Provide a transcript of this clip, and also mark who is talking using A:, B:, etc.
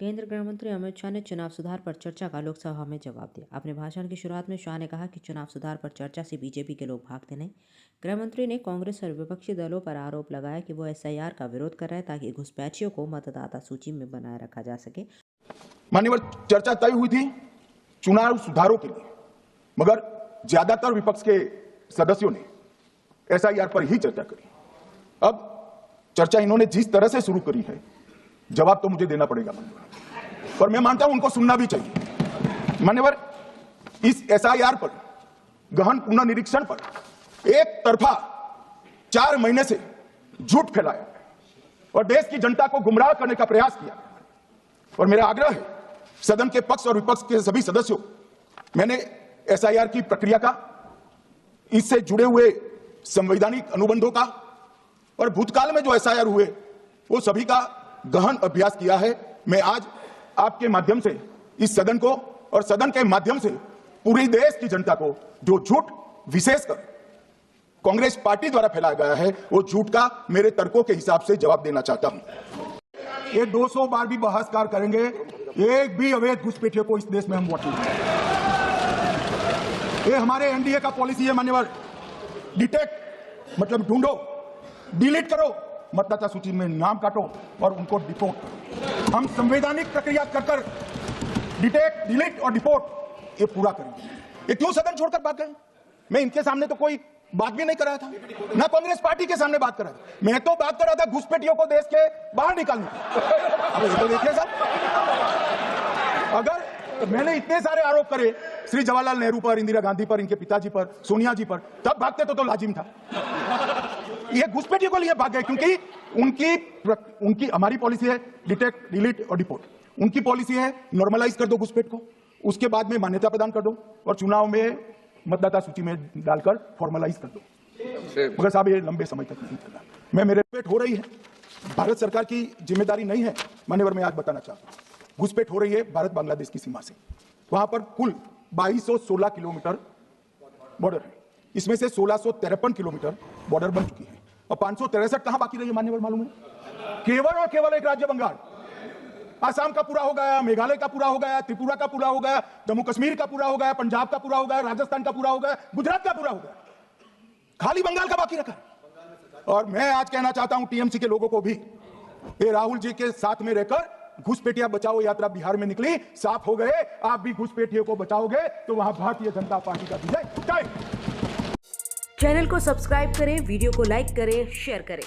A: केंद्रीय गृह मंत्री अमित शाह ने चुनाव सुधार पर चर्चा का लोकसभा में जवाब दिया। अपने भाषण की शुरुआत में शाह ने कहा कि चुनाव सुधार पर चर्चा से बीजेपी के लोग भागते नहीं। गृह मंत्री ने कांग्रेस और विपक्षी दलों पर आरोप लगाया कि वो एसआईआर का विरोध कर रहे हैं ताकि घुसपैठियों को मतदाता सूची में बनाए रखा जा सके।
B: मान्यवर, चर्चा तय हुई थी चुनाव सुधारों के लिए, मगर ज्यादातर विपक्ष के सदस्यों ने एसआईआर पर ही चर्चा करी। अब चर्चा इन्होंने जिस तरह से शुरू करी है, जवाब तो मुझे देना पड़ेगा मान्यवर, पर मैं मानता हूं उनको सुनना भी चाहिए। मान्यवर, इस एसआईआर पर, गहन पुनर्निरीक्षण पर एक तरफा 4 महीने से झूठ फैलाया और देश की जनता को गुमराह करने का प्रयास किया। और मेरा आग्रह है सदन के पक्ष और विपक्ष के सभी सदस्यों, मैंने एसआईआर की प्रक्रिया का, इससे जुड़े हुए संवैधानिक अनुबंधों का और भूतकाल में जो एसआईआर हुए वो सभी का गहन अभ्यास किया है। मैं आज आपके माध्यम से इस सदन को और सदन के माध्यम से पूरी देश की जनता को जो झूठ विशेषकर कांग्रेस पार्टी द्वारा फैलाया गया है, वो झूठ का मेरे तर्कों के हिसाब से जवाब देना चाहता हूं। ये 200 बार भी बहिष्कार करेंगे, एक भी अवैध घुसपैठियों को इस देश में हम वोट नहीं देंगे। ये हमारे एनडीए का पॉलिसी है मान्यवर। डिटेक्ट मतलब ढूंढो, डिलीट करो, मतदाता सूची में नाम काटो और उनको डिपोर्ट करो। हम संवैधानिक प्रक्रिया कर डिटेक्ट, डिलीट और डिपोर्ट ये पूरा करेंगे। ये क्यों सदन छोड़कर भाग गए? मैं इनके सामने तो कोई बात भी नहीं कर रहा था, ना कांग्रेस पार्टी के सामने बात कर रहा था। मैं तो बात कर रहा था घुसपैठियों को देश के बाहर निकालने। अब ये तो देखिए साहब, अगर मैंने इतने सारे आरोप करे श्री जवाहरलाल नेहरू पर, इंदिरा गांधी पर, इनके पिताजी पर, सोनिया जी पर, तब भागते तो लाजिम था। ये घुसपैठियों को लिए भाग गए क्योंकि उनकी हमारी पॉलिसी है डिटेक्ट, डिलीट और डिपोर्ट। उनकी पॉलिसी है नॉर्मलाइज कर दो घुसपैठ को, उसके बाद में मान्यता प्रदान कर दो और चुनाव में मतदाता सूची में डालकर फॉर्मलाइज कर दो। मगर साहब ये लंबे समय तक नहीं चला। मैं मेरे पेट हो रही है, भारत सरकार की जिम्मेदारी नहीं है मान्यवर। मैं आज बताना चाहता हूं, घुसपैठ हो रही है भारत बांग्लादेश की सीमा से। वहां पर कुल 2216 किलोमीटर बॉर्डर है, इसमें से 1653 किलोमीटर बॉर्डर बन चुकी है और 563 कहां बाकी रही है मान्यवर मालूम है? केवल और केवल एक राज्य बंगाल। आसाम का पूरा हो गया, मेघालय का पूरा हो गया, त्रिपुरा का पूरा हो गया, जम्मू कश्मीर का पूरा हो गया, पंजाब का पूरा हो गया, राजस्थान का पूरा हो गया, गुजरात का पूरा हो गया, खाली बंगाल का बाकी रखा। और मैं आज कहना चाहता हूं टीएमसी के लोगों को भी, ये राहुल जी के साथ में रहकर घुसपैठिया बचाओ यात्रा बिहार में निकली, साफ हो गए। आप भी घुसपैठियों को बचाओगे तो वहां भारतीय जनता पार्टी का विजय तय।
A: चैनल को सब्सक्राइब करें, वीडियो को लाइक करें, शेयर करें।